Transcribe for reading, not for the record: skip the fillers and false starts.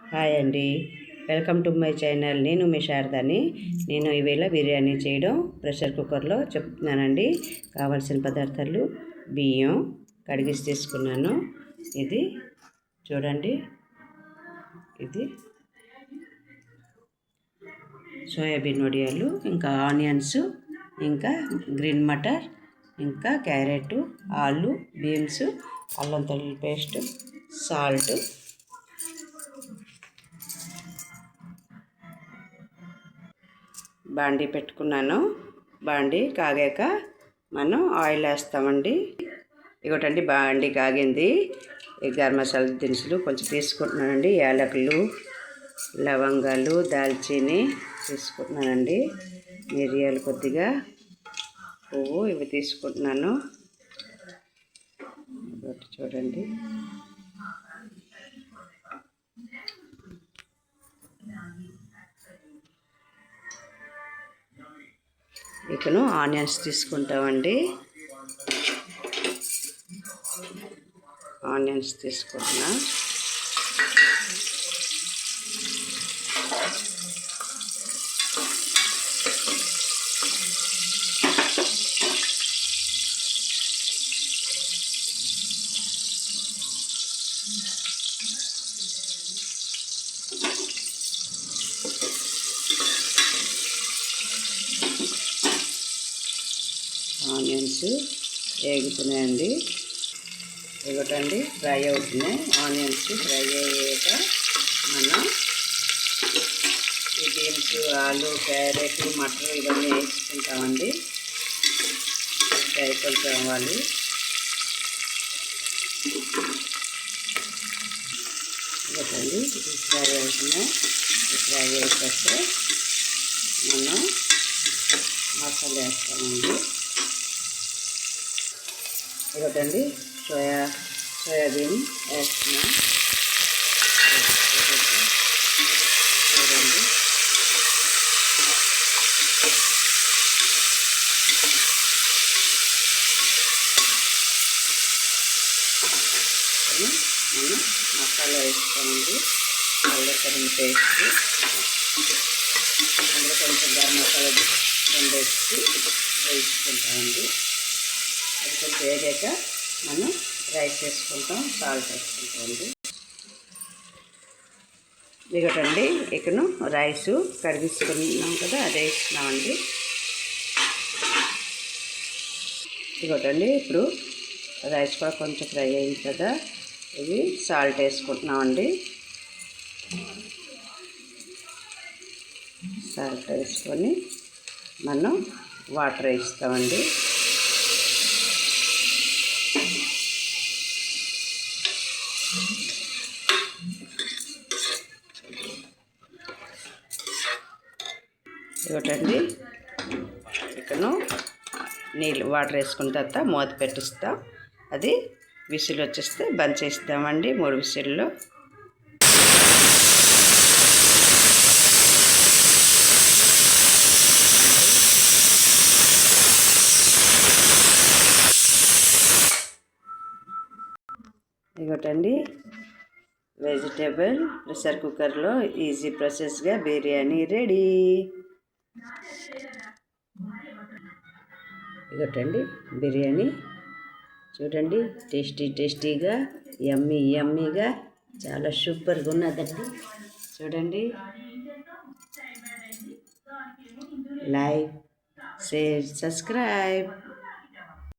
Hi అండి, welcome to my channel. నేను మీ శారదాని. నేను ఈవేళ బిర్యానీ చేయడం ప్రెషర్ కుక్కర్లో చెప్తున్నానండి. కావాల్సిన పదార్థాలు: బియ్యం కడిగేసి తీసుకున్నాను. ఇది చూడండి, ఇది సోయాబీన్ వడియాలు, ఇంకా ఆనియన్స్, ఇంకా గ్రీన్ మటర్, ఇంకా క్యారెట్, ఆలు, బీన్స్, అల్లం వెల్లుల్లి పేస్ట్, సాల్ట్. బాండీ పెట్టుకున్నాను. బాండీ కాగాక మనం ఆయిల్ వేస్తామండి. ఇగోటండి, బాండీ కాగింది. ఈ గరం మసాలా దినుసులు కొంచెం తీసుకుంటున్నానండి. యాలకులు, లవంగాలు, దాల్చీని తీసుకుంటున్నానండి. మిరియాలు కొద్దిగా, పువ్వు ఇవి తీసుకుంటున్నాను. చూడండి, ఇకను ఆనియన్స్ తీసుకుంటామండి. ఆనియన్స్ తీసుకుంటున్నా. ఆనియన్స్ వేగుతున్నాయండి. ఇవ్వటండి, ఫ్రై అవుతున్నాయి. ఆనియన్స్ ఫ్రై అయ్యాక మనం ఈ బీన్స్, ఆలు, క్యారెట్, మటర్ ఇవన్నీ వేసుకుంటామండి. ఫ్రై కొంచెం అవ్వాలి. ఇవ్వటండి, ఇది ఫ్రై అవుతున్నాయి. ఫ్రై అయ్యాక మనం మసాలా వేస్తామండి. ఇవ్వటండి, సోయాబీన్ వేస్తున్నాం. చూడండి, మనం మసాలా వేస్తామండి. అల్లం పేస్ట్, అందులో కొంచెం గరం మసాలా రెండు వేసుకుంటామండి. అది కొంచెం వేగాక మనం రైస్ వేసుకుంటాం, సాల్ట్ వేసుకుంటామండి. ఇదిగోటండి, ఇకను రైసు కడిగించుకున్నాం కదా, అది వేస్తున్నామండి. ఇదిగోటండి, ఇప్పుడు రైస్ కూడా కొంచెం ఫ్రై అయింది కదా, ఇది సాల్ట్ వేసుకుంటున్నామండి. సాల్ట్ వేసుకొని మనం వాటర్ వేస్తామండి. ఇవ్వటండి, ఇకను నీళ్ళు వాటర్ వేసుకున్న తర్వాత మూత పెట్టిస్తాం. అది విసిల్ వచ్చేస్తే బంద్ చేస్తామండి 3 విసిల్లో. ఇవ్వటండి, వెజిటేబుల్ ప్రెషర్ కుక్కర్లో ఈజీ ప్రాసెస్గా బిర్యానీ రెడీ. ఇగోటండి బిర్యానీ, చూడండి, టేస్టీగా, యమ్మీగా, చాలా సూపర్గా ఉన్నదండి. చూడండి, లైక్, షేర్, సబ్స్క్రైబ్.